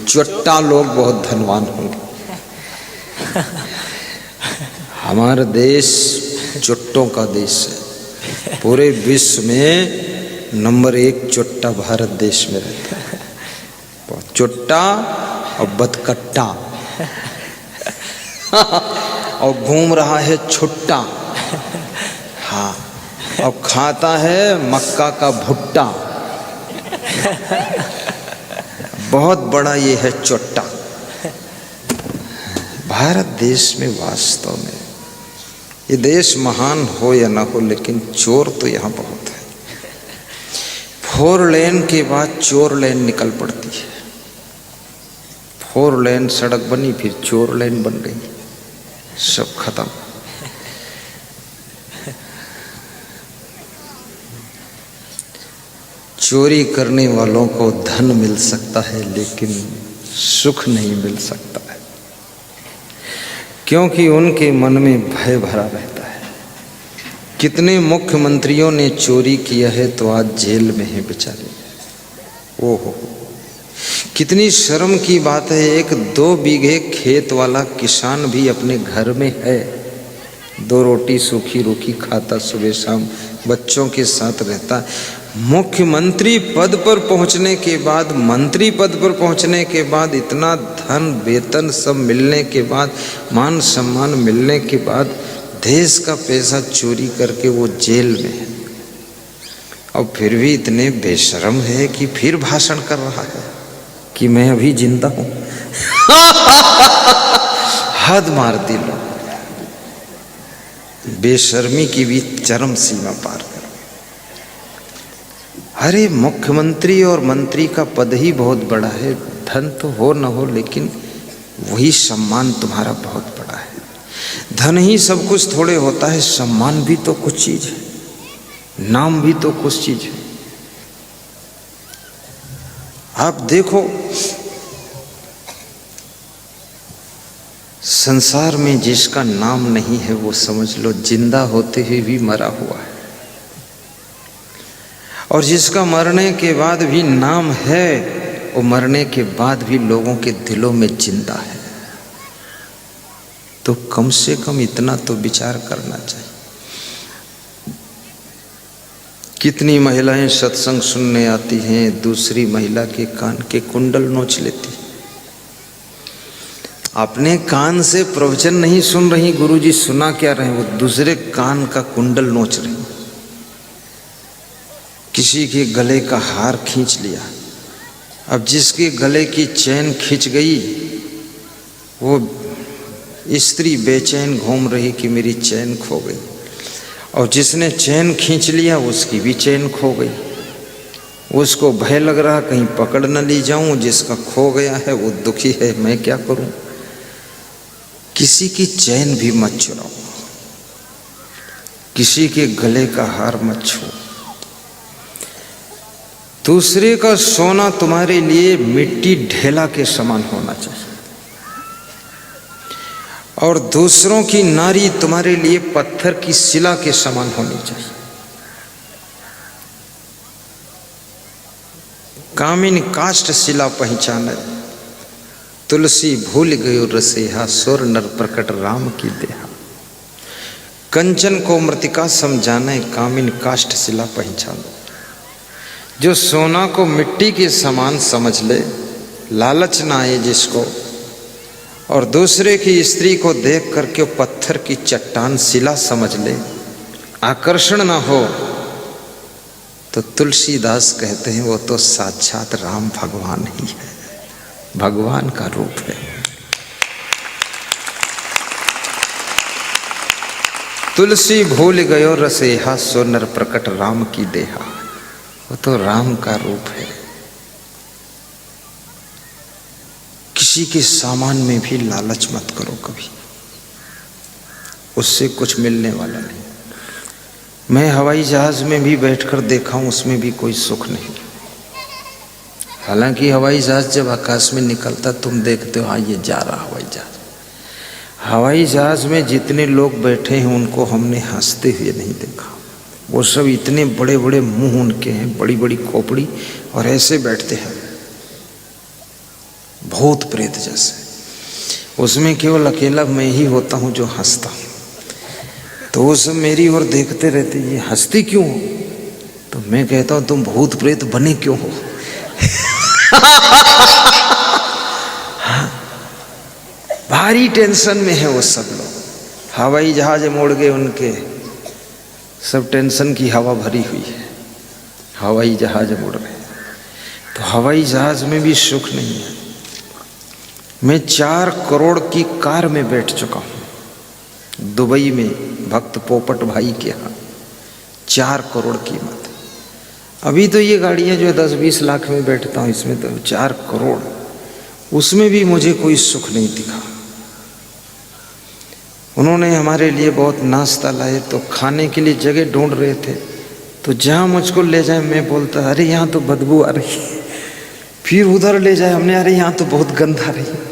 चोट्टा लोग बहुत धनवान होंगे। हमारा देश चोट्टों का देश है। पूरे विश्व में नंबर 1 चोट्टा भारत देश में रहता है। चोट्टा और बदकट्टा और घूम रहा है छुट्टा। हाँ, और खाता है मक्का का भुट्टा। बहुत बड़ा ये है चोट्टा। भारत देश में वास्तव में ये देश महान हो या ना हो, लेकिन चोर तो यहाँ बहुत है। 4 लेन के बाद चोर लेन निकल पड़ती है। 4 लेन सड़क बनी, फिर चोर लेन बन गई, सब खत्म। चोरी करने वालों को धन मिल सकता है, लेकिन सुख नहीं मिल सकता है, क्योंकि उनके मन में भय भरा रहता है। कितने मुख्यमंत्रियों ने चोरी किया है तो आज जेल में है बेचारे। ओहो, कितनी शर्म की बात है। 1-2 बीघे खेत वाला किसान भी अपने घर में है, 2 रोटी सूखी रूखी खाता, सुबह शाम बच्चों के साथ रहता। मुख्यमंत्री पद पर पहुंचने के बाद, मंत्री पद पर पहुंचने के बाद, इतना धन वेतन सब मिलने के बाद, मान सम्मान मिलने के बाद, देश का पैसा चोरी करके वो जेल में है। और फिर भी इतने बेशर्म है कि फिर भाषण कर रहा है कि मैं अभी जिंदा हूं। हद मार दी लोग। बेशर्मी की भी चरम सीमा पार कर। अरे मुख्यमंत्री और मंत्री का पद ही बहुत बड़ा है। धन तो हो न हो, लेकिन वही सम्मान तुम्हारा बहुत बड़ा है। धन ही सब कुछ थोड़े होता है, सम्मान भी तो कुछ चीज है, नाम भी तो कुछ चीज है। आप देखो, संसार में जिसका नाम नहीं है वो समझ लो जिंदा होते हुए भी मरा हुआ है, और जिसका मरने के बाद भी नाम है वो मरने के बाद भी लोगों के दिलों में जिंदा है। तो कम से कम इतना तो विचार करना चाहिए। कितनी महिलाएं सत्संग सुनने आती हैं, दूसरी महिला के कान के कुंडल नोच लेती। अपने कान से प्रवचन नहीं सुन रही, गुरुजी सुना क्या रहे, वो दूसरे कान का कुंडल नोच रही। किसी के गले का हार खींच लिया, अब जिसके गले की चैन खिंच गई वो स्त्री बेचैन घूम रही कि मेरी चैन खो गई, और जिसने चैन खींच लिया उसकी भी चैन खो गई। उसको भय लग रहा कहीं पकड़ न ली जाऊं, जिसका खो गया है वो दुखी है, मैं क्या करूं। किसी की चैन भी मत चुराओ, किसी के गले का हार मत छू। दूसरे का सोना तुम्हारे लिए मिट्टी ढेला के समान होना चाहिए, और दूसरों की नारी तुम्हारे लिए पत्थर की शिला के समान होनी चाहिए। कामिन काष्ठ शिला पहचाने, तुलसी भूल गयो रसेहा, सुर नर प्रकट राम की देहा। कंचन को मृतिका समझाने, कामिन काष्ठ शिला पहचानो। जो सोना को मिट्टी के समान समझ ले, लालच ना आए जिसको, और दूसरे की स्त्री को देख करके पत्थर की चट्टान शिला समझ ले, आकर्षण ना हो, तो तुलसीदास कहते हैं वो तो साक्षात राम भगवान ही है, भगवान का रूप है। तुलसी भूल गयो रसेहा, सो नर प्रकट राम की देहा। वो तो राम का रूप है। किसी के सामान में भी लालच मत करो कभी, उससे कुछ मिलने वाला नहीं। मैं हवाई जहाज में भी बैठकर देखा हूं, उसमें भी कोई सुख नहीं। हालांकि हवाई जहाज जब आकाश में निकलता तुम देखते हो हाँ ये जा रहा हवाई जहाज। हवाई जहाज में जितने लोग बैठे हैं उनको हमने हंसते हुए नहीं देखा। वो सब इतने बड़े बड़े मुंह उनके हैं, बड़ी बड़ी खोपड़ी, और ऐसे बैठते हैं। भूत प्रेत जैसे। उसमें केवल अकेला मैं ही होता हूँ जो हंसता हूँ। तो वो सब मेरी ओर देखते रहते, ये हंसती क्यों हो? तो मैं कहता हूँ तुम भूत प्रेत बने क्यों हो? भारी टेंशन में है वो सब लोग। हवाई जहाज मोड़ गए उनके, सब टेंशन की हवा भरी हुई है, हवाई जहाज मुड़ रहे। तो हवाई जहाज में भी सुख नहीं है। मैं 4 करोड़ की कार में बैठ चुका हूँ दुबई में, भक्त पोपट भाई के यहाँ। 4 करोड़ कीमत। अभी तो ये गाड़ियाँ जो 10-20 लाख में बैठता हूँ, इसमें तो 4 करोड़, उसमें भी मुझे कोई सुख नहीं दिखा। उन्होंने हमारे लिए बहुत नाश्ता लाए, तो खाने के लिए जगह ढूंढ रहे थे। तो जहाँ मुझको ले जाए मैं बोलता अरे यहाँ तो बदबू आ रही है। फिर उधर ले जाए हमने, अरे यहाँ तो बहुत गंध आ रही है।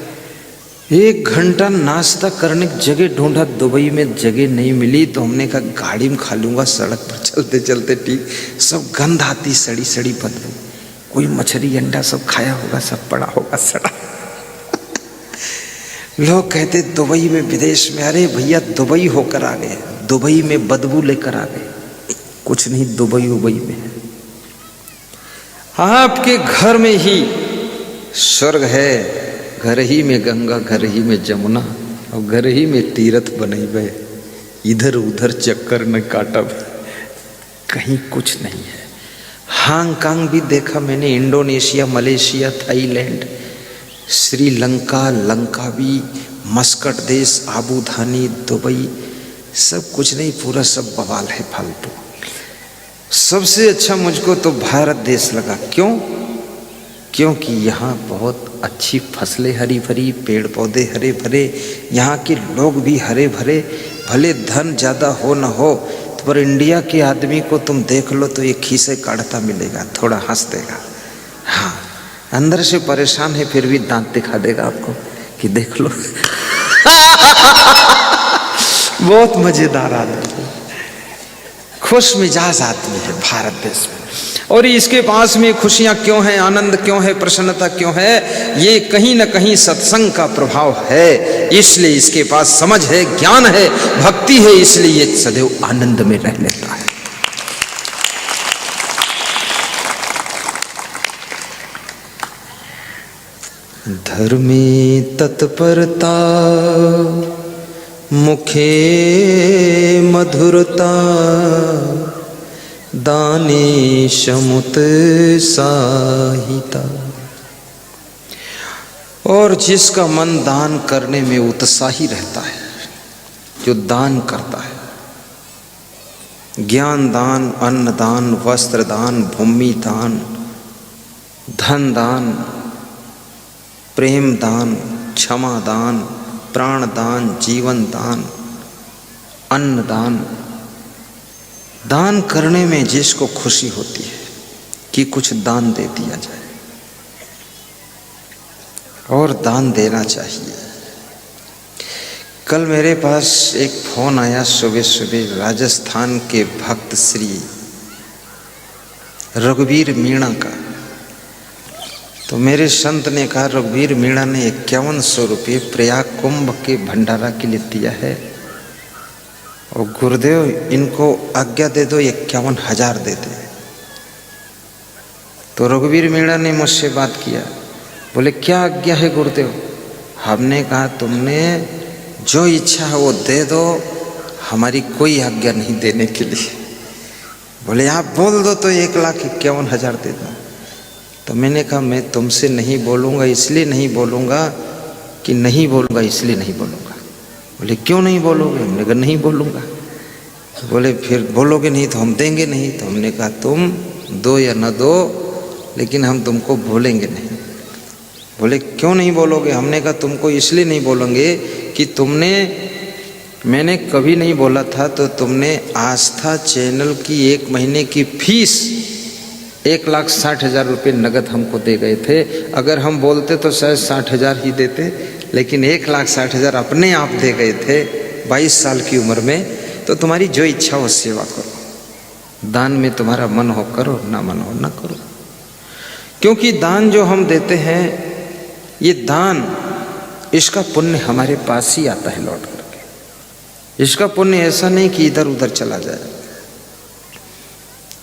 1 घंटा नाश्ता करने की जगह ढूंढा, दुबई में जगह नहीं मिली। तो हमने कहा गाड़ी में खा लूँगा, सड़क पर चलते चलते ठीक। सब गंध आती, सड़ी सड़ी बदबू। कोई मछली अंडा सब खाया होगा, सब पड़ा होगा सड़ा। लोग कहते दुबई में, विदेश में, अरे भैया दुबई होकर आ गए, दुबई में बदबू लेकर आ गए। कुछ नहीं, दुबई उबई में है। आपके घर में ही स्वर्ग है, घर ही में गंगा, घर ही में जमुना, और घर ही में तीर्थ बनेबे, इधर उधर चक्कर न काटब, कहीं कुछ नहीं है। हांगकांग भी देखा मैंने, Indonesia, Malaysia, Thailand, Sri Lanka, Langkawi, Muscat देश, आबू धानी, दुबई, सब कुछ नहीं, पूरा सब बवाल है, फालतू। सबसे अच्छा मुझको तो भारत देश लगा। क्यों? क्योंकि यहाँ बहुत अच्छी फसलें हरी भरी, पेड़ पौधे हरे भरे, यहाँ के लोग भी हरे भरे। भले धन ज़्यादा हो न हो, तो पर इंडिया के आदमी को तुम देख लो तो ये खीसे काटता मिलेगा, थोड़ा हंस देगा। हाँ, अंदर से परेशान है फिर भी दांत दिखा देगा आपको कि देख लो। बहुत मजेदार आदमी, खुश मिजाज आदमी है भारत देश में। और इसके पास में खुशियां क्यों हैं, आनंद क्यों है, प्रसन्नता क्यों है? ये कहीं ना कहीं सत्संग का प्रभाव है। इसलिए इसके पास समझ है, ज्ञान है, भक्ति है, इसलिए ये सदैव आनंद में रह लेता है। धर्मी तत्परता, मुखे मधुरता, दाने समुत साहिता। और जिसका मन दान करने में उत्साही रहता है, जो दान करता है, ज्ञान दान, अन्न दान, वस्त्र दान, भूमि दान, धन दान, प्रेम दान, क्षमा दान, प्राण दान, जीवन दान, अन्न दान, दान करने में जिसको खुशी होती है कि कुछ दान दे दिया जाए, और दान देना चाहिए। कल मेरे पास एक फोन आया सुबह सुबह, राजस्थान के भक्त श्री रघुवीर मीणा का। तो मेरे संत ने कहा रघुवीर मीणा ने 5100 रुपये प्रयाग कुंभ के भंडारा के लिए दिया है, और गुरुदेव इनको आज्ञा दे दो 51,000 दे दे। तो रघुवीर मीणा ने मुझसे बात किया, बोले क्या आज्ञा है गुरुदेव? हमने कहा तुमने जो इच्छा है वो दे दो, हमारी कोई आज्ञा नहीं देने के लिए। बोले आप बोल दो तो 1,51,000 दे दो। तो मैंने कहा मैं तुमसे नहीं बोलूँगा, इसलिए नहीं बोलूँगा कि नहीं बोलूँगा, इसलिए नहीं बोलूँगा। बोले क्यों नहीं बोलोगे? हमने कहा नहीं बोलूँगा। बोले फिर बोलोगे नहीं तो हम देंगे नहीं। तो हमने कहा तुम दो या न दो, लेकिन हम तुमको बोलेंगे नहीं। बोले क्यों नहीं बोलोगे? हमने कहा तुमको इसलिए नहीं बोलेंगे कि मैंने कभी नहीं बोला था, तो तुमने आस्था चैनल की 1 महीने की फीस 1,60,000 रुपये नगद हमको दे गए थे। अगर हम बोलते तो शायद 60,000 ही देते, लेकिन 1,60,000 अपने आप दे गए थे 22 साल की उम्र में। तो तुम्हारी जो इच्छा हो सेवा करो, दान में तुम्हारा मन हो करो, ना मन हो ना करो। क्योंकि दान जो हम देते हैं ये दान, इसका पुण्य हमारे पास ही आता है लौट करके। इसका पुण्य ऐसा नहीं कि इधर उधर चला जाए,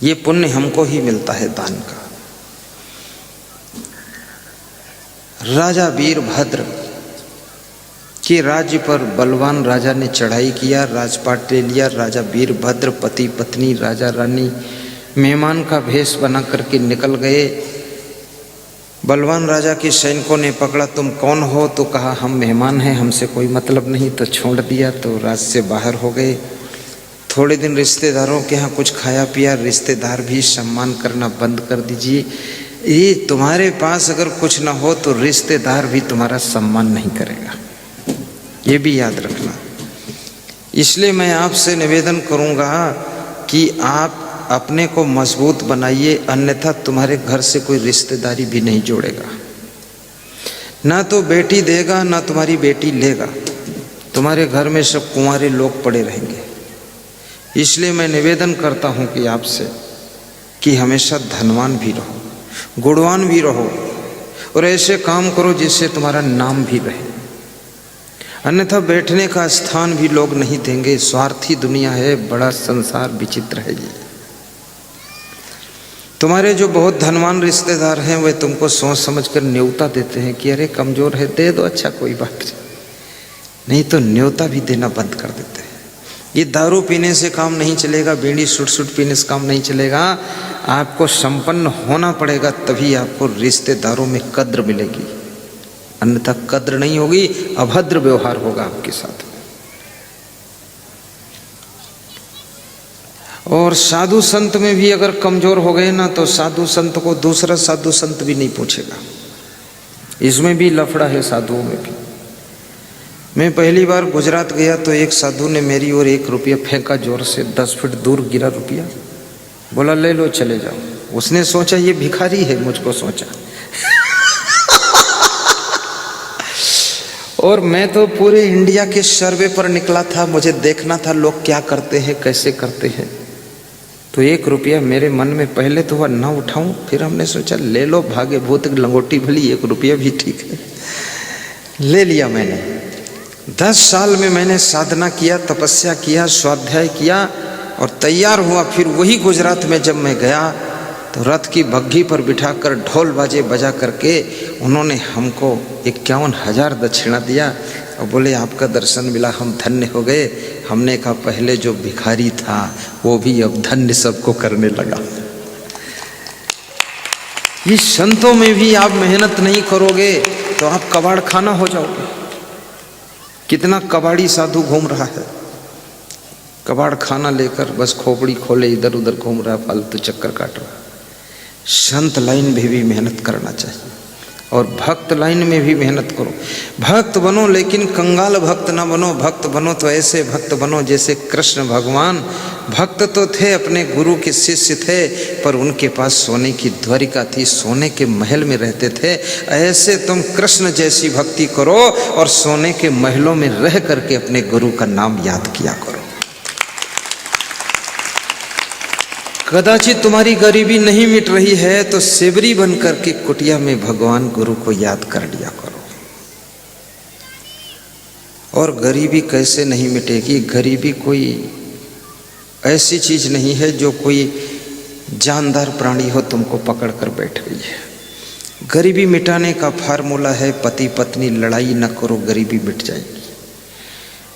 ये पुण्य हमको ही मिलता है दान का। राजा वीरभद्र के राज्य पर बलवान राजा ने चढ़ाई किया, राजपाट ले लिया। राजा वीरभद्र पति पत्नी राजा रानी मेहमान का भेष बना करके निकल गए। बलवान राजा के सैनिकों ने पकड़ा, तुम कौन हो? तो कहा हम मेहमान हैं, हमसे कोई मतलब नहीं। तो छोड़ दिया, तो राज से बाहर हो गए। थोड़े दिन रिश्तेदारों के यहाँ कुछ खाया पिया, रिश्तेदार भी सम्मान करना बंद कर दीजिए। ये तुम्हारे पास अगर कुछ ना हो तो रिश्तेदार भी तुम्हारा सम्मान नहीं करेगा, ये भी याद रखना। इसलिए मैं आपसे निवेदन करूँगा कि आप अपने को मजबूत बनाइए, अन्यथा तुम्हारे घर से कोई रिश्तेदारी भी नहीं जोड़ेगा। ना तो बेटी देगा ना तुम्हारी बेटी लेगा, तुम्हारे घर में सब कुंवारे लोग पड़े रहेंगे। इसलिए मैं निवेदन करता हूँ कि आपसे कि हमेशा धनवान भी रहो, गुणवान भी रहो और ऐसे काम करो जिससे तुम्हारा नाम भी रहे, अन्यथा बैठने का स्थान भी लोग नहीं देंगे। स्वार्थी दुनिया है, बड़ा संसार विचित्र है। ये तुम्हारे जो बहुत धनवान रिश्तेदार हैं वे तुमको सोच समझ कर न्योता देते हैं कि अरे कमजोर है, दे दो, अच्छा कोई बात नहीं, तो न्योता भी देना बंद कर देते हैं। ये दारू पीने से काम नहीं चलेगा, बीड़ी सुट सुट पीने से काम नहीं चलेगा। आपको संपन्न होना पड़ेगा, तभी आपको रिश्तेदारों में कद्र मिलेगी, अन्यथा कद्र नहीं होगी, अभद्र व्यवहार होगा आपके साथ। और साधु संत में भी अगर कमजोर हो गए ना तो साधु संत को दूसरा साधु संत भी नहीं पूछेगा। इसमें भी लफड़ा है साधुओं में भी। मैं पहली बार गुजरात गया तो एक साधु ने मेरी ओर 1 रुपया फेंका, जोर से 10 फीट दूर गिरा रुपया, बोला ले लो चले जाओ। उसने सोचा ये भिखारी है, मुझको सोचा। और मैं तो पूरे इंडिया के सर्वे पर निकला था, मुझे देखना था लोग क्या करते हैं, कैसे करते हैं। तो 1 रुपया मेरे मन में पहले तो वह ना उठाऊं, फिर हमने सोचा ले लो, भागे भूत लंगोटी भली, 1 रुपया भी ठीक है, ले लिया मैंने। 10 साल में मैंने साधना किया, तपस्या किया, स्वाध्याय किया और तैयार हुआ। फिर वही गुजरात में जब मैं गया तो रथ की बग्घी पर बिठाकर ढोल बाजे बजा करके उन्होंने हमको 51,000 दक्षिणा दिया और बोले आपका दर्शन मिला, हम धन्य हो गए। हमने कहा पहले जो भिखारी था वो भी अब धन्य सबको करने लगा। ये संतों में भी आप मेहनत नहीं करोगे तो आप कबाड़ खाना हो जाओगे। कितना कबाड़ी साधु घूम रहा है, कबाड़ खाना लेकर बस खोपड़ी खोले इधर उधर घूम रहा, फालतू चक्कर काट रहा। संत लाइन में भी मेहनत करना चाहिए और भक्त लाइन में भी मेहनत करो। भक्त बनो लेकिन कंगाल भक्त ना बनो। भक्त बनो तो ऐसे भक्त बनो जैसे कृष्ण भगवान भक्त तो थे, अपने गुरु के शिष्य थे, पर उनके पास सोने की द्वारिका थी, सोने के महल में रहते थे। ऐसे तुम कृष्ण जैसी भक्ति करो और सोने के महलों में रह करके अपने गुरु का नाम याद किया करो। कदाचित तुम्हारी गरीबी नहीं मिट रही है तो सेवरी बन करके कुटिया में भगवान गुरु को याद कर लिया करो। और गरीबी कैसे नहीं मिटेगी? गरीबी कोई ऐसी चीज नहीं है जो कोई जानदार प्राणी हो तुमको पकड़ कर बैठ गई है। गरीबी मिटाने का फार्मूला है पति पत्नी लड़ाई न करो, गरीबी मिट जाएगी।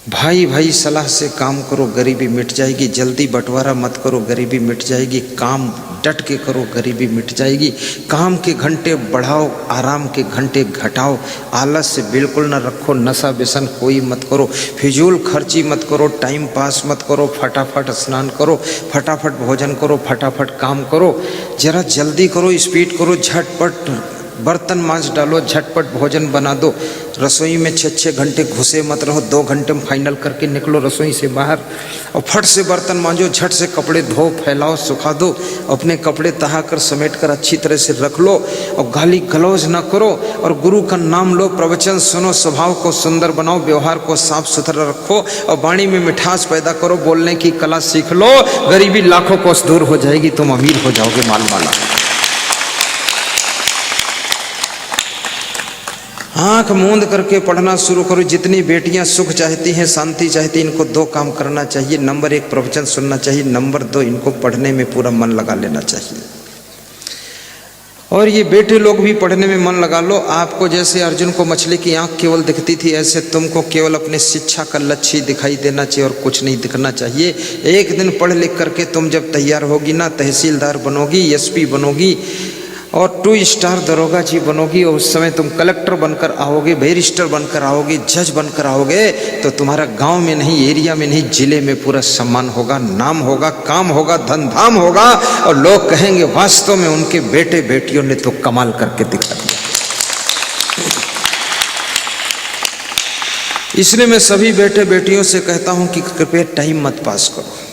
भाई भाई सलाह से काम करो, गरीबी मिट जाएगी। जल्दी बंटवारा मत करो, गरीबी मिट जाएगी। काम डट के करो, गरीबी मिट जाएगी। काम के घंटे बढ़ाओ, आराम के घंटे घटाओ। आलस से बिल्कुल न रखो, नशा व्यसन कोई मत करो, फिजूल खर्ची मत करो, टाइम पास मत करो। फटाफट स्नान करो, फटाफट भोजन करो, फटाफट काम करो। जरा जल्दी करो, स्पीड करो, झटपट बर्तन मांज डालो, झटपट भोजन बना दो। रसोई में 6-6 घंटे घुसे मत रहो, 2 घंटे में फाइनल करके निकलो रसोई से बाहर और फट से बर्तन मांजो, झट से कपड़े धो, फैलाओ, सुखा दो। अपने कपड़े तहा कर समेट कर अच्छी तरह से रख लो और गाली गलौज ना करो और गुरु का नाम लो, प्रवचन सुनो, स्वभाव को सुंदर बनाओ, व्यवहार को साफ सुथरा रखो और वाणी में मिठास पैदा करो। बोलने की कला सीख लो, गरीबी लाखों कोस दूर हो जाएगी, तुम अमीर हो जाओगे, माल वाला। आंख मूंद करके पढ़ना शुरू करो। जितनी बेटियां सुख चाहती हैं, शांति चाहती हैं, इनको 2 काम करना चाहिए। नंबर 1 प्रवचन सुनना चाहिए, नंबर 2 इनको पढ़ने में पूरा मन लगा लेना चाहिए। और ये बेटे लोग भी पढ़ने में मन लगा लो। आपको जैसे अर्जुन को मछली की आंख केवल दिखती थी, ऐसे तुमको केवल अपने शिक्षा का लक्ष्य दिखाई देना चाहिए और कुछ नहीं दिखना चाहिए। एक दिन पढ़ लिख करके तुम जब तैयार होगी ना, तहसीलदार बनोगी, एसपी बनोगी और 2 स्टार दरोगा जी बनोगी, और उस समय तुम कलेक्टर बनकर आओगे, बैरिस्टर बनकर आओगे, जज बनकर आओगे, तो तुम्हारा गांव में नहीं, एरिया में नहीं, जिले में पूरा सम्मान होगा, नाम होगा, काम होगा, धन धाम होगा, और लोग कहेंगे वास्तव में उनके बेटे बेटियों ने तो कमाल करके दिखा दिया। इसलिए मैं सभी बेटे बेटियों से कहता हूं कि कृपया टाइम मत पास करो।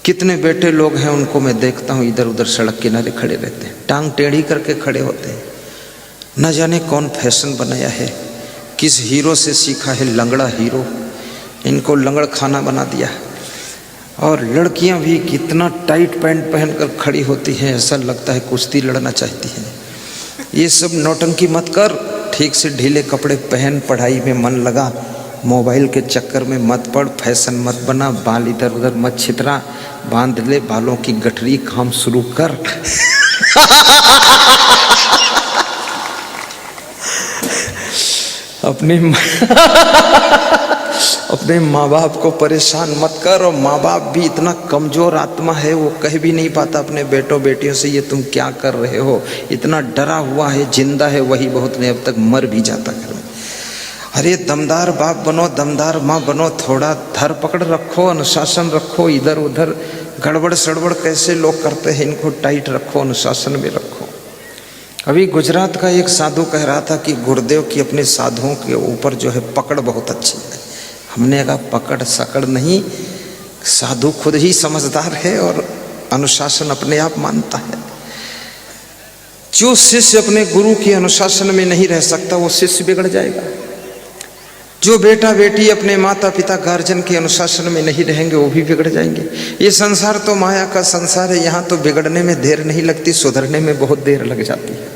कितने बेटे लोग हैं उनको मैं देखता हूँ इधर उधर सड़क किनारे खड़े रहते हैं, टांग टेढ़ी करके खड़े होते हैं। न जाने कौन फैशन बनाया है, किस हीरो से सीखा है, लंगड़ा हीरो इनको लंगड़ खाना बना दिया। और लड़कियां भी कितना टाइट पैंट पहनकर खड़ी होती हैं, ऐसा लगता है कुश्ती लड़ना चाहती हैं। ये सब नौटंकी मत कर, ठीक से ढीले कपड़े पहन, पढ़ाई में मन लगा, मोबाइल के चक्कर में मत पड़, फैशन मत बना, बाल इधर उधर मत छितरा, बांध ले बालों की गठरी, काम शुरू कर। अपने माँ बाप को परेशान मत कर। और माँ बाप भी इतना कमजोर आत्मा है, वो कह भी नहीं पाता अपने बेटों बेटियों से ये तुम क्या कर रहे हो। इतना डरा हुआ है, जिंदा है वही बहुत, नहीं अब तक मर भी जाता घर में। अरे दमदार बाप बनो, दमदार माँ बनो, थोड़ा धर पकड़ रखो, अनुशासन रखो। इधर उधर गड़बड़ सड़बड़ कैसे लोग करते हैं, इनको टाइट रखो, अनुशासन में रखो। अभी गुजरात का एक साधु कह रहा था कि गुरुदेव की अपने साधुओं के ऊपर जो है पकड़ बहुत अच्छी है। हमने कहा पकड़ सकड़ नहीं, साधु खुद ही समझदार है और अनुशासन अपने आप मानता है। जो शिष्य अपने गुरु के अनुशासन में नहीं रह सकता वो शिष्य बिगड़ जाएगा। जो बेटा बेटी अपने माता पिता गार्जियन के अनुशासन में नहीं रहेंगे वो भी बिगड़ जाएंगे। ये संसार तो माया का संसार है, यहाँ तो बिगड़ने में देर नहीं लगती, सुधरने में बहुत देर लग जाती है।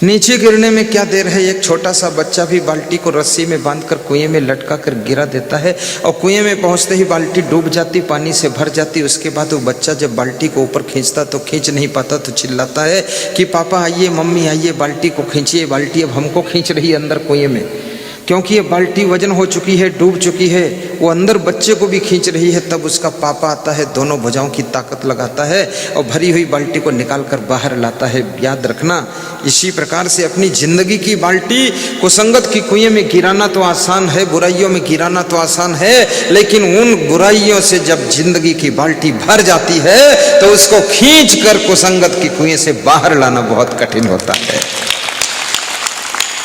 नीचे गिरने में क्या देर है। एक छोटा सा बच्चा भी बाल्टी को रस्सी में बांधकर कुएं में लटका कर गिरा देता है और कुएं में पहुंचते ही बाल्टी डूब जाती, पानी से भर जाती। उसके बाद वो बच्चा जब बाल्टी को ऊपर खींचता तो खींच नहीं पाता, तो चिल्लाता है कि पापा आइए, मम्मी आइए, बाल्टी को खींचिए, बाल्टी अब हमको खींच रही है अंदर कुएं में, क्योंकि ये बाल्टी वजन हो चुकी है, डूब चुकी है। वो अंदर बच्चे को भी खींच रही है। तब उसका पापा आता है, दोनों भुजाओं की ताकत लगाता है और भरी हुई बाल्टी को निकाल कर बाहर लाता है। याद रखना, इसी प्रकार से अपनी जिंदगी की बाल्टी कुसंगत की कुएं में गिराना तो आसान है, बुराइयों में गिराना तो आसान है, लेकिन उन बुराइयों से जब जिंदगी की बाल्टी भर जाती है तो उसको खींच कर कुसंगत की कुएं से बाहर लाना बहुत कठिन होता है।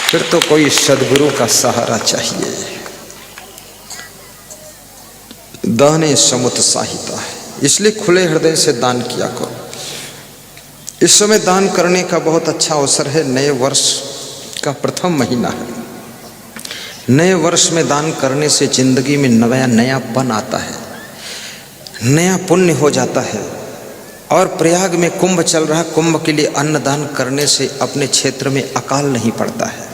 फिर तो कोई सद्गुरु का सहारा चाहिए। दाने समुत्साहिता है, इसलिए खुले हृदय से दान किया करो। इस समय दान करने का बहुत अच्छा अवसर है। नए वर्ष का प्रथम महीना है। नए वर्ष में दान करने से जिंदगी में नयापन आता है, नया पुण्य हो जाता है। और प्रयाग में कुंभ चल रहा, कुंभ के लिए अन्नदान करने से अपने क्षेत्र में अकाल नहीं पड़ता है।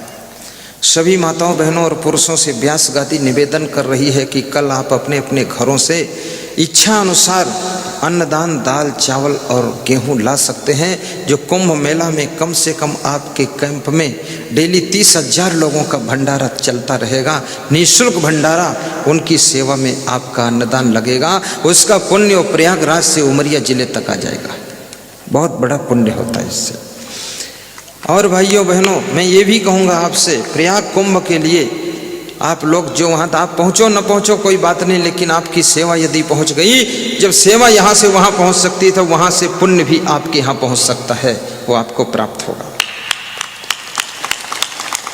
सभी माताओं बहनों और पुरुषों से व्यास गादी निवेदन कर रही है कि कल आप अपने अपने घरों से इच्छा अनुसार अन्नदान, दाल, चावल और गेहूं ला सकते हैं। जो कुंभ मेला में कम से कम आपके कैंप में डेली 30,000 लोगों का भंडारा चलता रहेगा, निःशुल्क भंडारा, उनकी सेवा में आपका अन्नदान लगेगा। उसका पुण्य प्रयागराज से उमरिया जिले तक आ जाएगा। बहुत बड़ा पुण्य होता है इससे। और भाइयों बहनों, मैं ये भी कहूँगा आपसे, प्रयाग कुंभ के लिए आप लोग जो वहाँ, आप पहुँचो न पहुँचो कोई बात नहीं, लेकिन आपकी सेवा यदि पहुँच गई, जब सेवा यहाँ से वहाँ पहुँच सकती है तो वहाँ से पुण्य भी आपके यहाँ पहुँच सकता है, वो आपको प्राप्त होगा।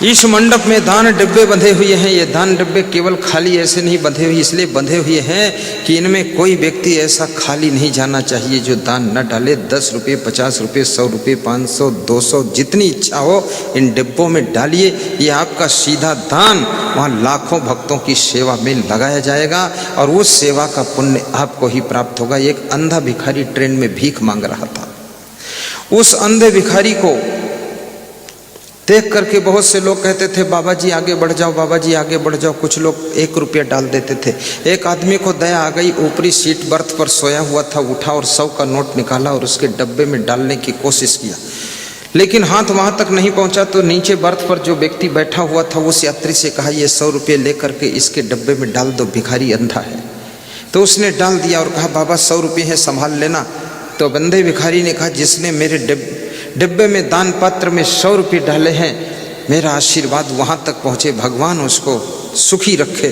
इस मंडप में दान डिब्बे बंधे हुए हैं। ये दान डिब्बे केवल खाली ऐसे नहीं बंधे हुए, इसलिए बंधे हुए हैं कि इनमें कोई व्यक्ति ऐसा खाली नहीं जाना चाहिए जो दान न डाले। 10 रुपये, 50 रुपये, 100 रुपये, 500, 200, जितनी इच्छा हो इन डिब्बों में डालिए। ये आपका सीधा दान वहाँ लाखों भक्तों की सेवा में लगाया जाएगा और उस सेवा का पुण्य आपको ही प्राप्त होगा। एक अंधा भिखारी ट्रेन में भीख मांग रहा था। उस अंधे भिखारी को देख करके बहुत से लोग कहते थे बाबा जी आगे बढ़ जाओ, बाबा जी आगे बढ़ जाओ। कुछ लोग 1 रुपया डाल देते थे। एक आदमी को दया आ गई, ऊपरी सीट बर्थ पर सोया हुआ था, उठा और 100 का नोट निकाला और उसके डब्बे में डालने की कोशिश किया, लेकिन हाथ वहाँ तक नहीं पहुँचा। तो नीचे बर्थ पर जो व्यक्ति बैठा हुआ था उस यात्री से कहा, ये 100 रुपये ले करके इसके डब्बे में डाल दो, भिखारी अंधा है। तो उसने डाल दिया और कहा बाबा 100 रुपये है, संभाल लेना। तो बंदे भिखारी ने कहा, जिसने मेरे डिब्बे में दान पात्र में 100 रुपये डाले हैं, मेरा आशीर्वाद वहाँ तक पहुँचे, भगवान उसको सुखी रखे।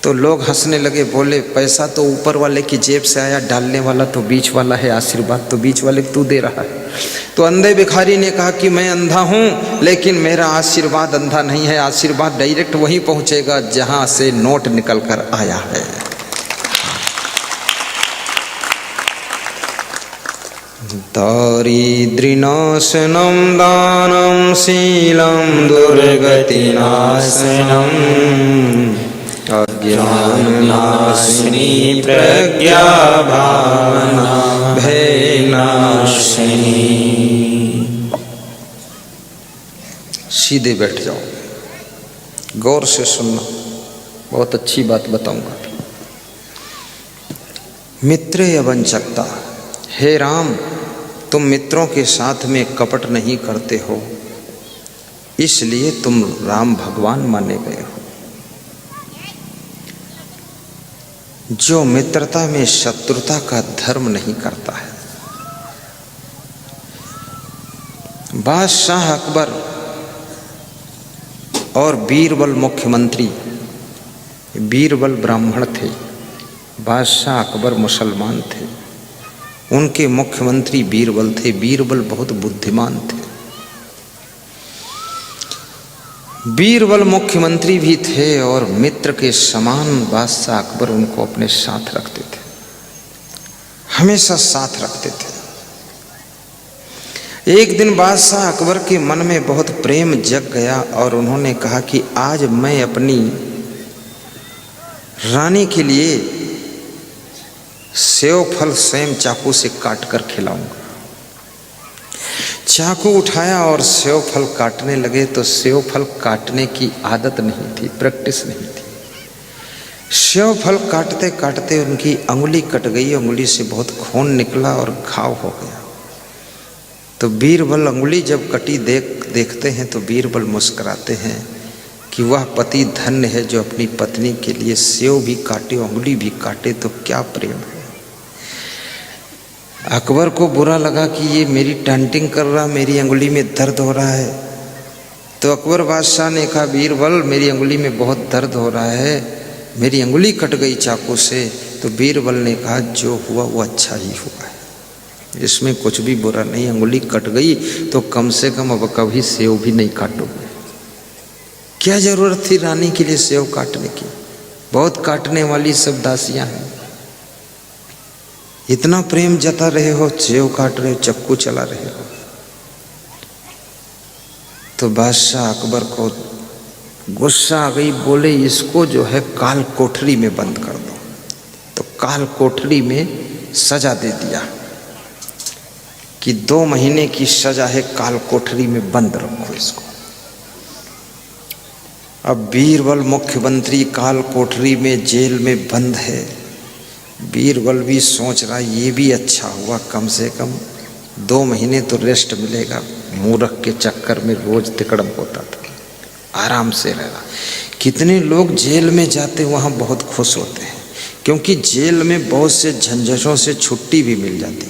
तो लोग हंसने लगे, बोले पैसा तो ऊपर वाले की जेब से आया, डालने वाला तो बीच वाला है, आशीर्वाद तो बीच वाले तू दे रहा है। तो अंधे भिखारी ने कहा कि मैं अंधा हूँ, लेकिन मेरा आशीर्वाद अंधा नहीं है, आशीर्वाद डायरेक्ट वहीं पहुँचेगा जहाँ से नोट निकल कर आया है। दारिद्र्यनाशनं दानं शीलं दुर्गतिनाशनम् अज्ञाननाशिनी प्रज्ञा भावना भयनाशिनी। सीधे बैठ जाओ, गौर से सुनना, बहुत अच्छी बात बताऊंगा। मित्रे अवंचकता, हे राम तुम मित्रों के साथ में कपट नहीं करते हो, इसलिए तुम राम भगवान माने गए हो। जो मित्रता में शत्रुता का धर्म नहीं करता है। बादशाह अकबर और बीरबल मुख्यमंत्री, बीरबल ब्राह्मण थे, बादशाह अकबर मुसलमान थे, उनके मुख्यमंत्री बीरबल थे। बीरबल बहुत बुद्धिमान थे। बीरबल मुख्यमंत्री भी थे और मित्र के समान बादशाह अकबर उनको अपने साथ रखते थे, हमेशा साथ रखते थे। एक दिन बादशाह अकबर के मन में बहुत प्रेम जग गया और उन्होंने कहा कि आज मैं अपनी रानी के लिए सेव फल स्वयं चाकू से काट कर खिलाऊंगा। चाकू उठाया और सेव फल काटने लगे तो सेव फल काटने की आदत नहीं थी, प्रैक्टिस नहीं थी। सेव फल काटते काटते उनकी अंगुली कट गई, अंगुली से बहुत खून निकला और घाव हो गया। तो बीरबल अंगुली जब कटी देखते हैं तो बीरबल मुस्कुराते हैं कि वह पति धन्य है जो अपनी पत्नी के लिए सेव भी काटे, अंगुली भी काटे, तो क्या प्रेम है। अकबर को बुरा लगा कि ये मेरी टांटिंग कर रहा, मेरी अंगुली में दर्द हो रहा है। तो अकबर बादशाह ने कहा, बीरबल मेरी अंगुली में बहुत दर्द हो रहा है, मेरी अंगुली कट गई चाकू से। तो बीरबल ने कहा, जो हुआ वो अच्छा ही हुआ है, इसमें कुछ भी बुरा नहीं। अंगुली कट गई तो कम से कम अब कभी सेव भी नहीं काटोगे। क्या जरूरत थी रानी के लिए सेव काटने की, बहुत काटने वाली सब दासियां हैं। इतना प्रेम जता रहे हो, सेव काट रहे हो, चक्कू चला रहे हो। तो बादशाह अकबर को गुस्सा आ गई, बोले इसको जो है काल कोठरी में बंद कर दो। तो काल कोठरी में सजा दे दिया कि 2 महीने की सजा है, काल कोठरी में बंद रखो इसको। अब बीरबल मुख्यमंत्री काल कोठरी में जेल में बंद है। बीरबल भी सोच रहा ये भी अच्छा हुआ, कम से कम 2 महीने तो रेस्ट मिलेगा। मूर्ख के चक्कर में रोज तिकड़म होता था, आराम से रहना। कितने लोग जेल में जाते वहाँ बहुत खुश होते हैं, क्योंकि जेल में बहुत से झंझटों से छुट्टी भी मिल जाती।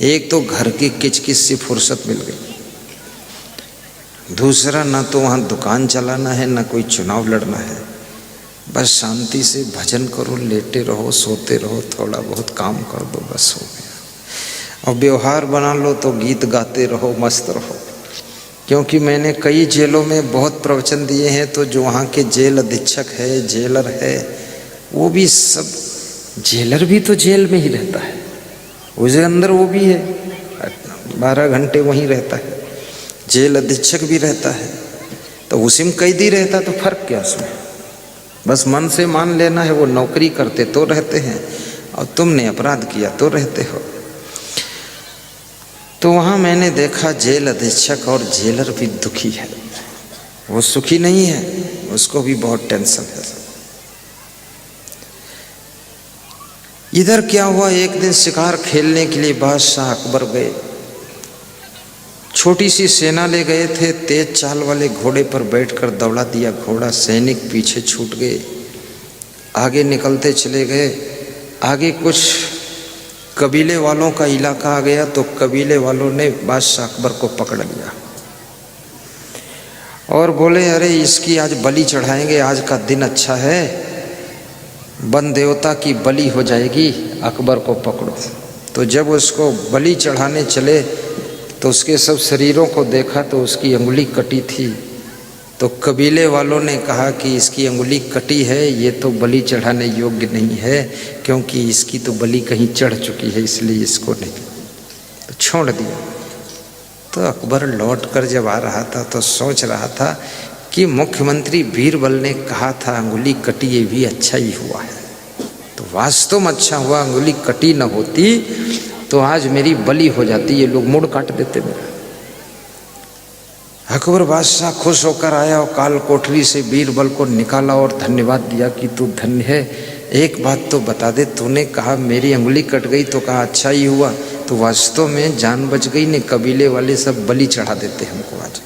एक तो घर की किचकिच से फुर्सत मिल गई, दूसरा ना तो वहाँ दुकान चलाना है, ना कोई चुनाव लड़ना है, बस शांति से भजन करो, लेटे रहो, सोते रहो, थोड़ा बहुत काम कर दो, बस हो गया। और व्यवहार बना लो तो गीत गाते रहो, मस्त रहो। क्योंकि मैंने कई जेलों में बहुत प्रवचन दिए हैं, तो जो वहाँ के जेल अधीक्षक है, जेलर है, वो भी सब, जेलर भी तो जेल में ही रहता है, उसके अंदर वो भी है, 12 घंटे वहीं रहता है। जेल अधीक्षक भी रहता है, तो उसी में कैदी रहता, तो फर्क क्या उसमें। बस मन से मान लेना है, वो नौकरी करते तो रहते हैं और तुमने अपराध किया तो रहते हो। तो वहाँ मैंने देखा जेल अधीक्षक और जेलर भी दुखी है, वो सुखी नहीं है, उसको भी बहुत टेंशन है। इधर क्या हुआ, एक दिन शिकार खेलने के लिए बादशाह अकबर गए। छोटी सी सेना ले गए थे, तेज चाल वाले घोड़े पर बैठकर दौड़ा दिया घोड़ा, सैनिक पीछे छूट गए, आगे निकलते चले गए। आगे कुछ कबीले वालों का इलाका आ गया तो कबीले वालों ने बादशाह अकबर को पकड़ लिया और बोले अरे इसकी आज बलि चढ़ाएंगे, आज का दिन अच्छा है, वन देवता की बलि हो जाएगी, अकबर को पकड़ो। तो जब उसको बलि चढ़ाने चले तो उसके सब शरीरों को देखा तो उसकी अंगुली कटी थी। तो कबीले वालों ने कहा कि इसकी अंगुली कटी है, ये तो बलि चढ़ाने योग्य नहीं है, क्योंकि इसकी तो बलि कहीं चढ़ चुकी है, इसलिए इसको नहीं, तो छोड़ दिया। तो अकबर लौट कर जब आ रहा था तो सोच रहा था कि मुख्यमंत्री बीरबल ने कहा था अंगुली कटी, ये भी अच्छा ही हुआ है, तो वास्तव में अच्छा हुआ, अंगुली कटी न होती तो आज मेरी बलि हो जाती, ये लोग मुड़ काट देते मेरा। अकबर बादशाह खुश होकर आया और काल कोठरी से बीरबल को निकाला और धन्यवाद दिया कि तू धन्य है, एक बात तो बता दे, तूने कहा मेरी अंगुली कट गई तो कहा अच्छा ही हुआ, तो वास्तव में जान बच गई ने, कबीले वाले सब बलि चढ़ा देते हमको आज,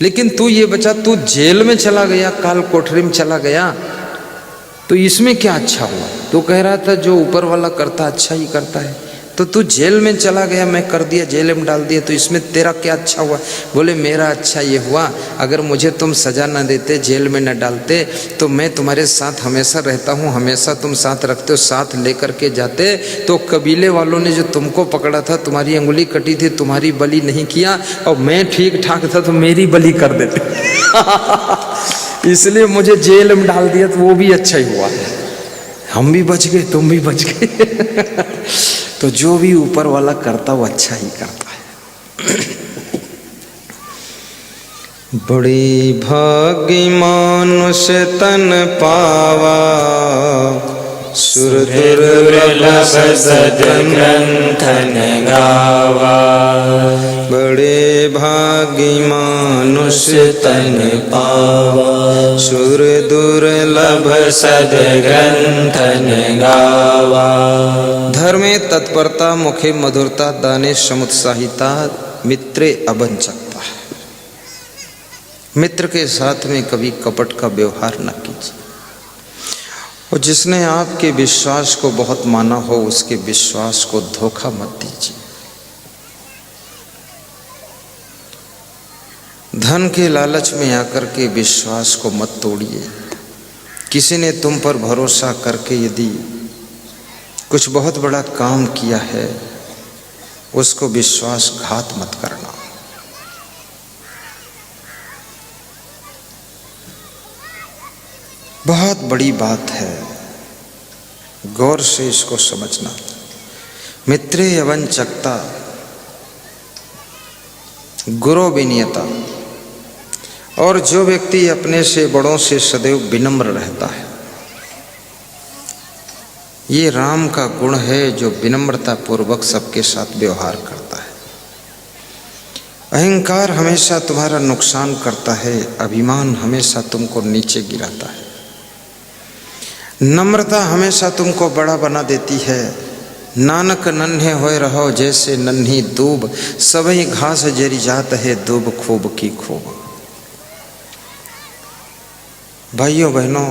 लेकिन तू ये बचा, तू जेल में चला गया, काल कोठरी में चला गया, तो इसमें क्या अच्छा हुआ? तो कह रहा था जो ऊपर वाला करता अच्छा ही करता है, तो तू जेल में चला गया, मैं कर दिया, जेल में डाल दिया, तो इसमें तेरा क्या अच्छा हुआ? बोले मेरा अच्छा ये हुआ, अगर मुझे तुम सजा न देते, जेल में न डालते, तो मैं तुम्हारे साथ हमेशा रहता हूँ, हमेशा तुम साथ रखते हो, साथ लेकर के जाते, तो कबीले वालों ने जो तुमको पकड़ा था, तुम्हारी अंगुली कटी थी, तुम्हारी बलि नहीं किया, और मैं ठीक ठाक था तो मेरी बलि कर देते इसलिए मुझे जेल में डाल दिया, तो वो भी अच्छा ही हुआ, हम भी बच गए, तुम भी बच गए तो जो भी ऊपर वाला करता वो अच्छा ही करता है। बड़ी भाग्य मानुष तन पावा, सुर दुर्लभ सद्ग्रंथन गावा। बड़े भाग्य मानुष तन पावा, सुर दुर्लभ सद्ग्रंथन गावा। धर्मे तत्परता, मुखे मधुरता, दाने समुत्साहिता, मित्रे अवंचकता। मित्र के साथ में कभी कपट का व्यवहार न कीजिए, और जिसने आपके विश्वास को बहुत माना हो उसके विश्वास को धोखा मत दीजिए। धन के लालच में आकर के विश्वास को मत तोड़िए। किसी ने तुम पर भरोसा करके यदि कुछ बहुत बड़ा काम किया है, उसको विश्वासघात मत करना। बहुत बड़ी बात है, गौर से इसको समझना। मित्रे अवंचकता, गुरु विनयता, और जो व्यक्ति अपने से बड़ों से सदैव विनम्र रहता है, ये राम का गुण है, जो विनम्रता पूर्वक सबके साथ व्यवहार करता है। अहंकार हमेशा तुम्हारा नुकसान करता है, अभिमान हमेशा तुमको नीचे गिराता है। नम्रता हमेशा तुमको बड़ा बना देती है। नानक नन्हे होए रहो जैसे नन्ही दूब, सबही घास जरी जात है दूब खूब की खूब। भाइयों बहनों,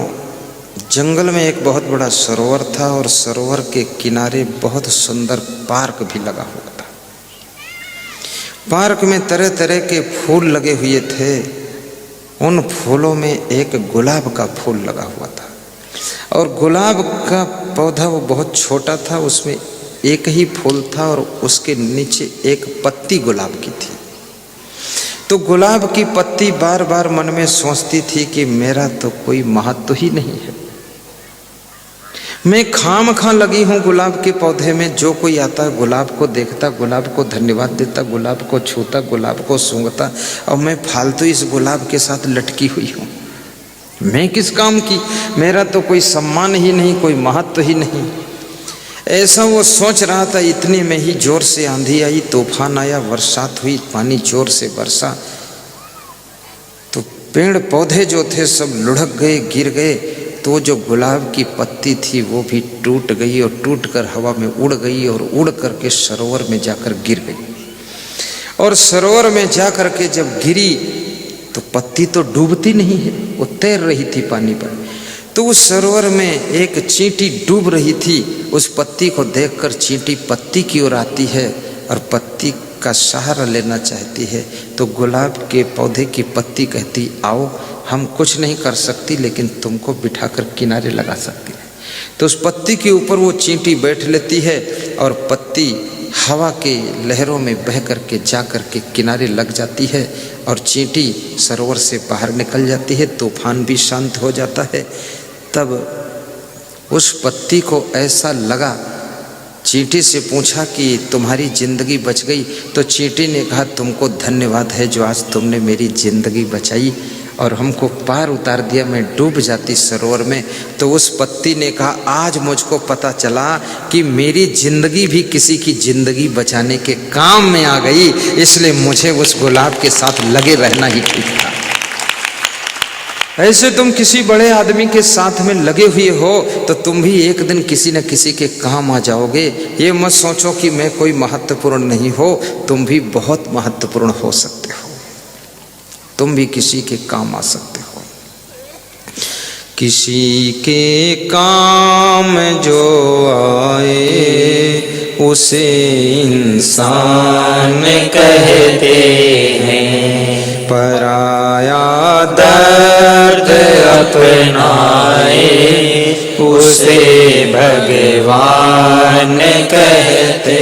जंगल में एक बहुत बड़ा सरोवर था और सरोवर के किनारे बहुत सुंदर पार्क भी लगा हुआ था। पार्क में तरह तरह के फूल लगे हुए थे। उन फूलों में एक गुलाब का फूल लगा हुआ था, और गुलाब का पौधा वो बहुत छोटा था, उसमें एक ही फूल था और उसके नीचे एक पत्ती गुलाब की थी। तो गुलाब की पत्ती बार बार मन में सोचती थी कि मेरा तो कोई महत्व ही नहीं है, मैं खामखा लगी हूँ गुलाब के पौधे में। जो कोई आता गुलाब को देखता, गुलाब को धन्यवाद देता, गुलाब को छूता, गुलाब को सूंघता, और मैं फालतू इस गुलाब के साथ लटकी हुई हूँ। मैं किस काम की, मेरा तो कोई सम्मान ही नहीं, कोई महत्व ही नहीं। ऐसा वो सोच रहा था। इतने में ही जोर से आंधी आई, तूफान आया, बरसात हुई, पानी जोर से बरसा, तो पेड़ पौधे जो थे सब लुढ़क गए, गिर गए। तो जो गुलाब की पत्ती थी वो भी टूट गई और टूटकर हवा में उड़ गई और उड़ करके सरोवर में जाकर गिर गई। और सरोवर में जाकर के जब गिरी तो पत्ती तो डूबती नहीं है, वो तैर रही थी पानी पर। तो उस सरोवर में एक चींटी डूब रही थी। उस पत्ती को देखकर चींटी पत्ती की ओर आती है और पत्ती का सहारा लेना चाहती है। तो गुलाब के पौधे की पत्ती कहती, आओ, हम कुछ नहीं कर सकती लेकिन तुमको बिठाकर किनारे लगा सकती है। तो उस पत्ती के ऊपर वो चींटी बैठ लेती है और पत्ती हवा के लहरों में बह करके जा करके किनारे लग जाती है और चींटी सरोवर से बाहर निकल जाती है। तूफान भी शांत हो जाता है। तब उस पत्ती को ऐसा लगा, चींटी से पूछा कि तुम्हारी जिंदगी बच गई। तो चींटी ने कहा, तुमको धन्यवाद है जो आज तुमने मेरी जिंदगी बचाई और हमको पार उतार दिया, मैं डूब जाती सरोवर में। तो उस पत्ती ने कहा, आज मुझको पता चला कि मेरी जिंदगी भी किसी की जिंदगी बचाने के काम में आ गई, इसलिए मुझे उस गुलाब के साथ लगे रहना ही ठीक था। ऐसे तुम किसी बड़े आदमी के साथ में लगे हुए हो तो तुम भी एक दिन किसी न किसी के काम आ जाओगे। ये मत सोचो कि मैं कोई महत्वपूर्ण नहीं हो, तुम भी बहुत महत्वपूर्ण हो सकते हो, तुम भी किसी के काम आ सकते हो। किसी के काम जो आए उसे इंसान कहते हैं, पराया दर्द अपनाए उसे भगवान कहते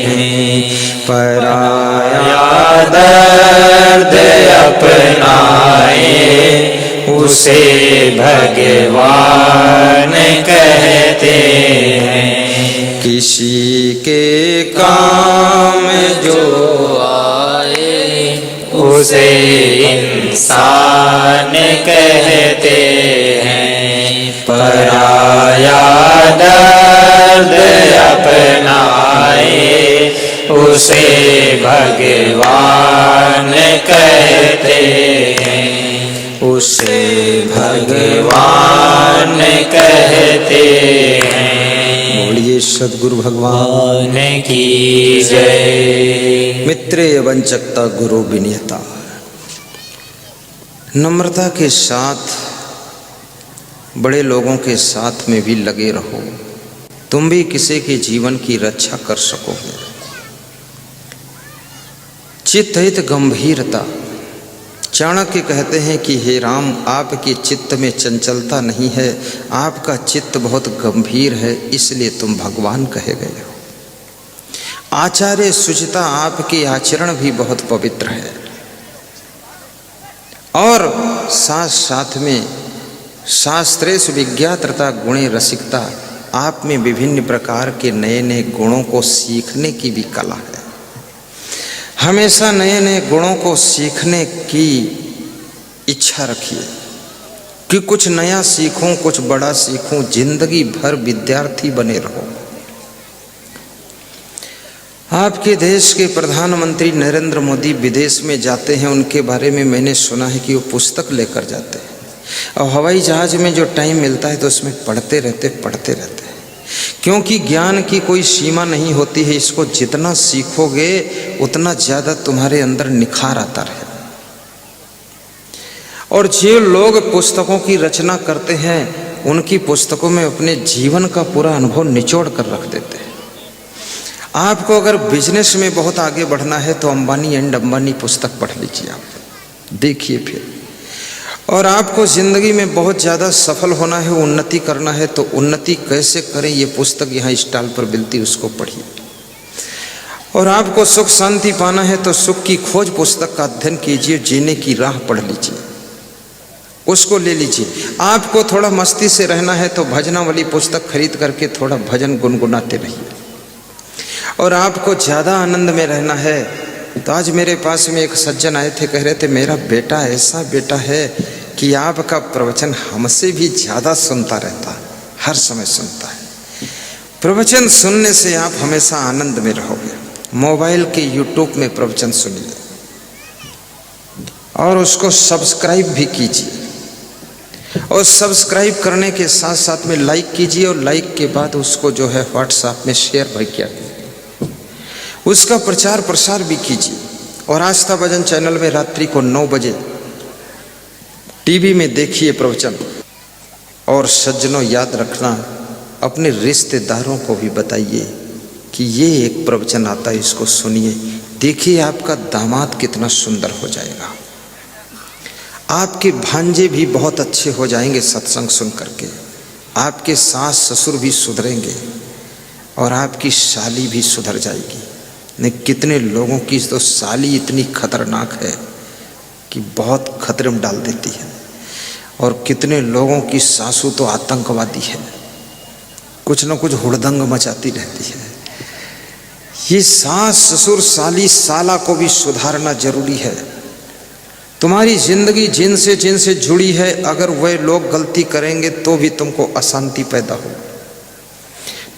हैं, पराया दर्द अपनाए उसे भगवान कहते हैं। किसी के काम जो आए उसे इंसान कहते हैं, पराया दर्द अपनाए उसे भगवान कहते हैं, उसे भगवान कहते हैं। बोलिए सद्गुरु भगवान की जय। मित्रेय वंचकता गुरु विनीयता। नम्रता के साथ बड़े लोगों के साथ में भी लगे रहो, तुम भी किसी के जीवन की रक्षा कर सकोगे। चित्त हित गंभीरता। चाणक्य कहते हैं कि हे राम, आपके चित्त में चंचलता नहीं है, आपका चित्त बहुत गंभीर है, इसलिए तुम भगवान कहे गए हो। आचार्य शुचिता, आपके आचरण भी बहुत पवित्र है। और साथ साथ में शास्त्रेषु विज्ञात्रता गुणे रसिकता, आप में विभिन्न प्रकार के नए नए गुणों को सीखने की भी कला है। हमेशा नए नए गुणों को सीखने की इच्छा रखिए कि कुछ नया सीखूं, कुछ बड़ा सीखूं, जिंदगी भर विद्यार्थी बने रहो। आपके देश के प्रधानमंत्री नरेंद्र मोदी विदेश में जाते हैं, उनके बारे में मैंने सुना है कि वो पुस्तक लेकर जाते हैं और हवाई जहाज में जो टाइम मिलता है तो उसमें पढ़ते रहते हैं, क्योंकि ज्ञान की कोई सीमा नहीं होती है। इसको जितना सीखोगे उतना ज़्यादा तुम्हारे अंदर निखार आता रहे। और जो लोग पुस्तकों की रचना करते हैं उनकी पुस्तकों में अपने जीवन का पूरा अनुभव निचोड़ कर रख देते हैं। आपको अगर बिजनेस में बहुत आगे बढ़ना है तो अंबानी एंड अंबानी पुस्तक पढ़ लीजिए, आप देखिए फिर। और आपको ज़िंदगी में बहुत ज़्यादा सफल होना है, उन्नति करना है, तो उन्नति कैसे करें ये पुस्तक यहाँ स्टॉल पर मिलती, उसको पढ़िए। और आपको सुख शांति पाना है तो सुख की खोज पुस्तक का अध्ययन कीजिए, जीने की राह पढ़ लीजिए, उसको ले लीजिए। आपको थोड़ा मस्ती से रहना है तो भजनावली पुस्तक खरीद करके थोड़ा भजन गुनगुनाते रहिए। और आपको ज़्यादा आनंद में रहना है तो आज मेरे पास में एक सज्जन आए थे, कह रहे थे मेरा बेटा ऐसा बेटा है कि आपका प्रवचन हमसे भी ज़्यादा सुनता रहता, हर समय सुनता है। प्रवचन सुनने से आप हमेशा आनंद में रहोगे। मोबाइल के यूट्यूब में प्रवचन सुनिए और उसको सब्सक्राइब भी कीजिए, और सब्सक्राइब करने के साथ साथ में लाइक कीजिए, और लाइक के बाद उसको जो है व्हाट्सएप में शेयर भी किया, उसका प्रचार प्रसार भी कीजिए। और आस्था भजन चैनल में रात्रि को 9 बजे टीवी में देखिए प्रवचन। और सज्जनों, याद रखना, अपने रिश्तेदारों को भी बताइए कि ये एक प्रवचन आता है, इसको सुनिए। देखिए आपका दामाद कितना सुंदर हो जाएगा, आपके भांजे भी बहुत अच्छे हो जाएंगे सत्संग सुन करके, आपके सास ससुर भी सुधरेंगे और आपकी साली भी सुधर जाएगी। नहीं, कितने लोगों की तो साली इतनी खतरनाक है कि बहुत खतरे में डाल देती है, और कितने लोगों की सासू तो आतंकवादी है, कुछ न कुछ हुड़दंग मचाती रहती है। ये सास ससुर साली साला को भी सुधारना जरूरी है। तुम्हारी जिंदगी जिनसे जुड़ी है, अगर वह लोग गलती करेंगे तो भी तुमको अशांति पैदा हो।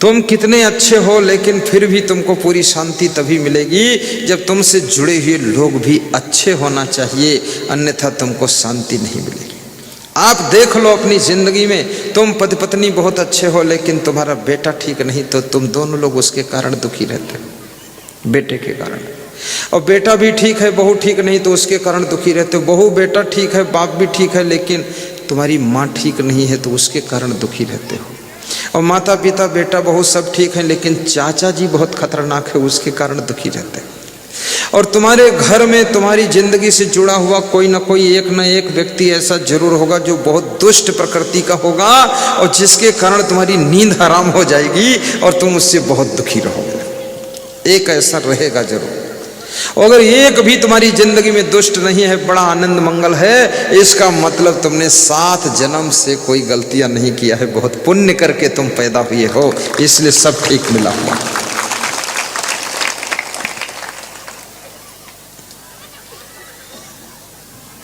तुम कितने अच्छे हो, लेकिन फिर भी तुमको पूरी शांति तभी मिलेगी जब तुमसे जुड़े हुए लोग भी अच्छे होना चाहिए, अन्यथा तुमको शांति नहीं मिलेगी। आप देख लो अपनी जिंदगी में, तुम पति पत्नी बहुत अच्छे हो, लेकिन तुम्हारा बेटा ठीक नहीं तो तुम दोनों लोग उसके कारण दुखी रहते हो, बेटे के कारण। और बेटा भी ठीक है, बहू ठीक नहीं तो उसके कारण दुखी रहते हो। बहू बेटा ठीक है, बाप भी ठीक है, लेकिन तुम्हारी माँ ठीक नहीं है तो उसके कारण दुखी रहते हो। और माता पिता बेटा बहू सब ठीक है, लेकिन चाचा जी बहुत खतरनाक है, उसके कारण दुखी रहते हैं। और तुम्हारे घर में तुम्हारी जिंदगी से जुड़ा हुआ कोई ना कोई एक ना एक व्यक्ति ऐसा जरूर होगा जो बहुत दुष्ट प्रकृति का होगा, और जिसके कारण तुम्हारी नींद हराम हो जाएगी और तुम उससे बहुत दुखी रहोगे। एक ऐसा रहेगा जरूर। अगर एक भी तुम्हारी जिंदगी में दुष्ट नहीं है, बड़ा आनंद मंगल है, इसका मतलब तुमने 7 जन्म से कोई गलतियां नहीं किया है, बहुत पुण्य करके तुम पैदा हुए हो, इसलिए सब ठीक मिला हुआ।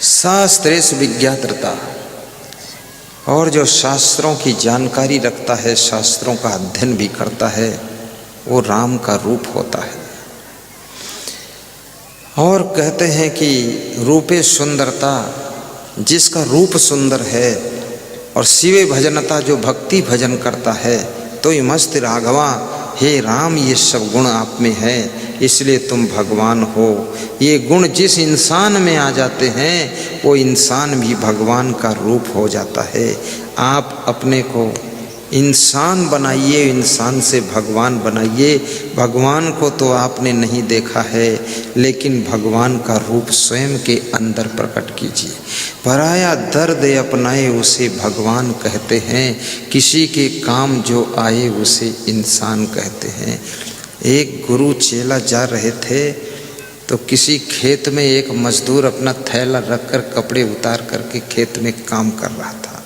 शास्त्रेषु विज्ञातृता, और जो शास्त्रों की जानकारी रखता है, शास्त्रों का अध्ययन भी करता है, वो राम का रूप होता है। और कहते हैं कि रूपे सुंदरता, जिसका रूप सुंदर है, और शिवे भजनता, जो भक्ति भजन करता है, तो मस्त राघवा, हे राम, ये सब गुण आप में है, इसलिए तुम भगवान हो। ये गुण जिस इंसान में आ जाते हैं, वो इंसान भी भगवान का रूप हो जाता है। आप अपने को इंसान बनाइए, इंसान से भगवान बनाइए। भगवान को तो आपने नहीं देखा है, लेकिन भगवान का रूप स्वयं के अंदर प्रकट कीजिए। पराया दर्द अपनाए उसे भगवान कहते हैं, किसी के काम जो आए उसे इंसान कहते हैं। एक गुरु चेला जा रहे थे तो किसी खेत में एक मजदूर अपना थैला रखकर कपड़े उतार करके खेत में काम कर रहा था।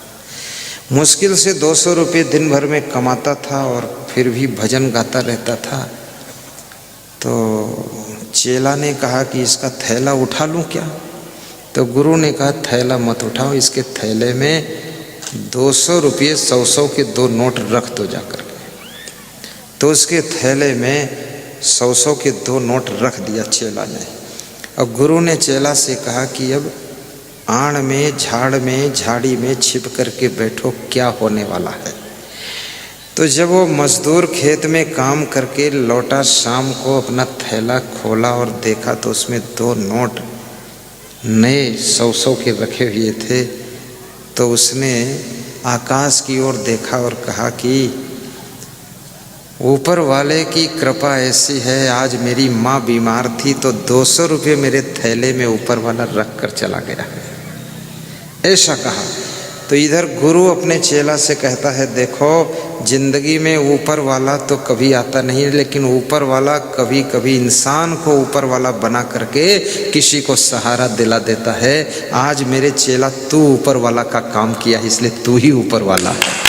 मुश्किल से 200 रुपये दिन भर में कमाता था, और फिर भी भजन गाता रहता था। तो चेला ने कहा कि इसका थैला उठा लूं क्या? तो गुरु ने कहा थैला मत उठाओ, इसके थैले में 200 रुपये 100 के 2 नोट रख दो जाकर के। तो उसके थैले में 100 के 2 नोट रख दिया चेला ने। और गुरु ने चेला से कहा कि अब आड़ में, झाड़ में, झाड़ी में छिप करके बैठो, क्या होने वाला है। तो जब वो मजदूर खेत में काम करके लौटा, शाम को अपना थैला खोला और देखा तो उसमें 2 नोट नए 100 के रखे हुए थे। तो उसने आकाश की ओर देखा और कहा कि ऊपर वाले की कृपा ऐसी है, आज मेरी माँ बीमार थी तो 200 रुपये मेरे थैले में ऊपर वाला रख कर चला गया, ऐसा कहा। तो इधर गुरु अपने चेला से कहता है, देखो जिंदगी में ऊपर वाला तो कभी आता नहीं, लेकिन ऊपर वाला कभी कभी इंसान को ऊपर वाला बना करके किसी को सहारा दिला देता है। आज मेरे चेला तू ऊपर वाला का काम किया, इसलिए तू ही ऊपर वाला है।